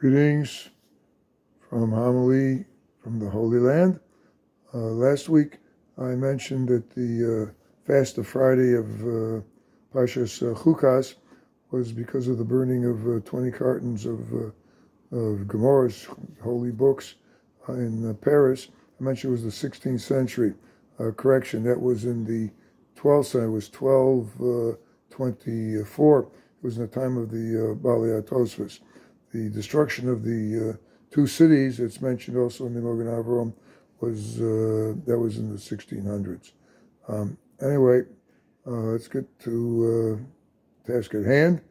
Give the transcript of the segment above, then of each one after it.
Greetings from homily from the Holy Land. Last week I mentioned that the fast of Friday of Parshas Chukas was because of the burning of 20 cartons of Gemara's holy books in Paris. I mentioned it was the 16th century. Correction, that was in the 12th century. It was 1224. It was in the time of the Balak. The destruction of the two cities, it's mentioned also in the Magen Avraham, was that was in the 1600s. Anyway, let's get to task at hand.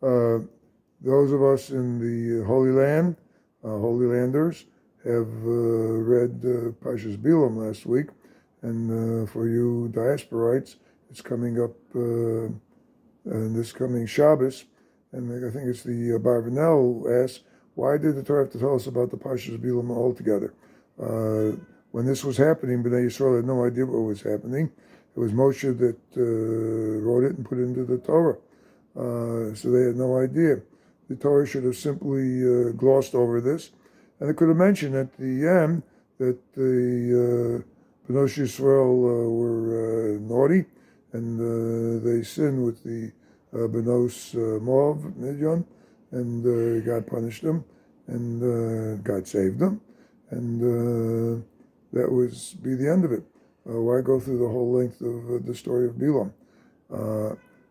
Those of us in the Holy Land, Holy Landers, have read Parshas Bilam last week, and for you diasporites, it's coming up this coming Shabbos. And I think it's the Barbanel asks, why did the Torah have to tell us about the Parshas Bilam altogether? When this was happening, Bnei Yisrael had no idea what was happening. It was Moshe that wrote it and put it into the Torah. So they had no idea. The Torah should have simply glossed over this. And it could have mentioned at the end that the Bnei Yisrael were naughty, and they sinned with the Benos Moav, Midian, and God punished them, and God saved them, and that was be the end of it. Why go through the whole length of the story of Bilam?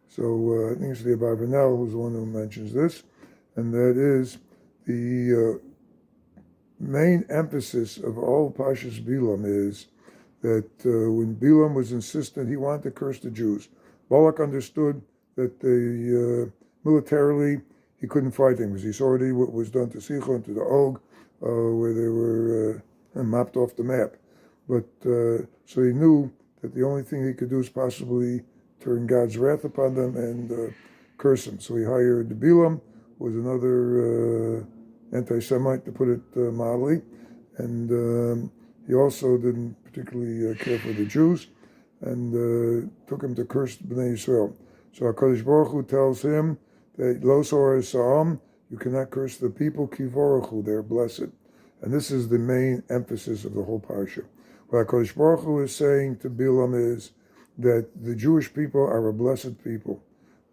So I think it's the Abarbanel who's the one who mentions this, and that is the main emphasis of all Parshas Bilam is that when Bilam was insistent, he wanted to curse the Jews. Balak understood that militarily he couldn't fight them because he saw already what was done to Sichon, to the Og, where they were mapped off the map. But so he knew that the only thing he could do is possibly turn God's wrath upon them and curse them. So he hired Bilam, who was another anti-Semite, to put it mildly, and he also didn't particularly care for the Jews, and took him to curse Bnei Yisrael. So HaKadosh Baruch Hu tells him that Lo Sor Sa'am, you cannot curse the people, Ki Vorachu, they're blessed. And this is the main emphasis of the whole parsha. What HaKadosh Baruch Hu is saying to Bilam is that the Jewish people are a blessed people.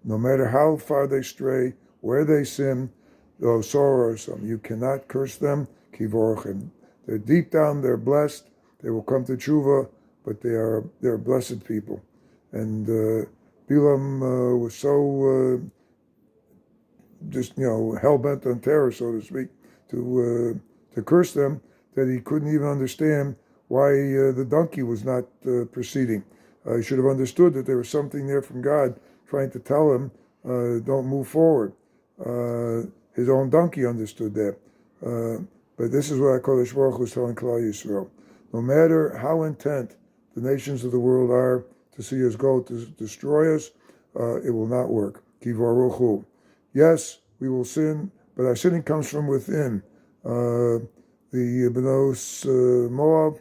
No matter how far they stray, where they sin, Lo Sor Sa'am, you cannot curse them, Ki Vorachim. They're deep down, they're blessed, they will come to tshuva, but they're blessed people. And Bilam was so just hell-bent on terror, so to speak, to curse them, that he couldn't even understand why the donkey was not proceeding. He should have understood that there was something there from God trying to tell him, don't move forward. His own donkey understood that. But this is what HaKadosh Baruch Hu is telling Klal Yisrael. No matter how intent the nations of the world are to see us go to destroy us, it will not work. Ki Vorachu. Yes, we will sin, but our sinning comes from within. The Benos Moab,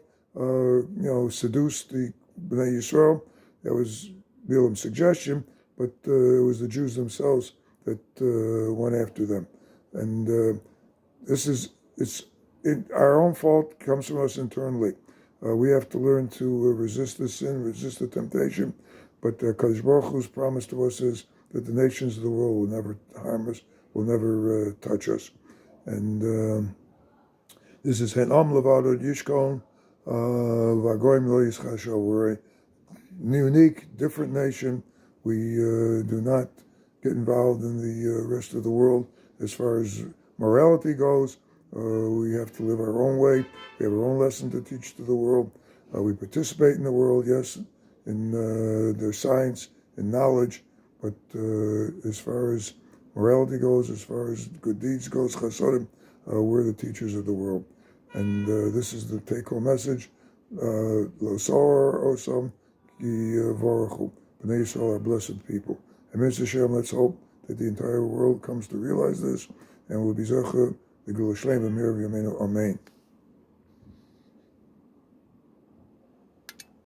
seduced the Bnei Yisrael. That was Bilam's suggestion, but it was the Jews themselves that went after them. And our own fault comes from us internally. We have to learn to resist the sin, resist the temptation. But Kadosh Baruch Hu's promise to us is that the nations of the world will never harm us, will never touch us. And this is Henam Levadod Yishkon Vagoim Lo Yischashel. We're a unique, different nation. We do not get involved in the rest of the world as far as morality goes. We have to live our own way. We have our own lesson to teach to the world. We participate in the world, yes, in their science and knowledge, but as far as morality goes, as far as good deeds goes, chasodim, we're the teachers of the world. And this is the take-home message. Lo sor osam ki vorachu. Bnei Yisrael are blessed people. And Mr. Hashem, let's hope that the entire world comes to realize this, and will be zechah the Gula Shlema Mir V'Yameinu. Amen.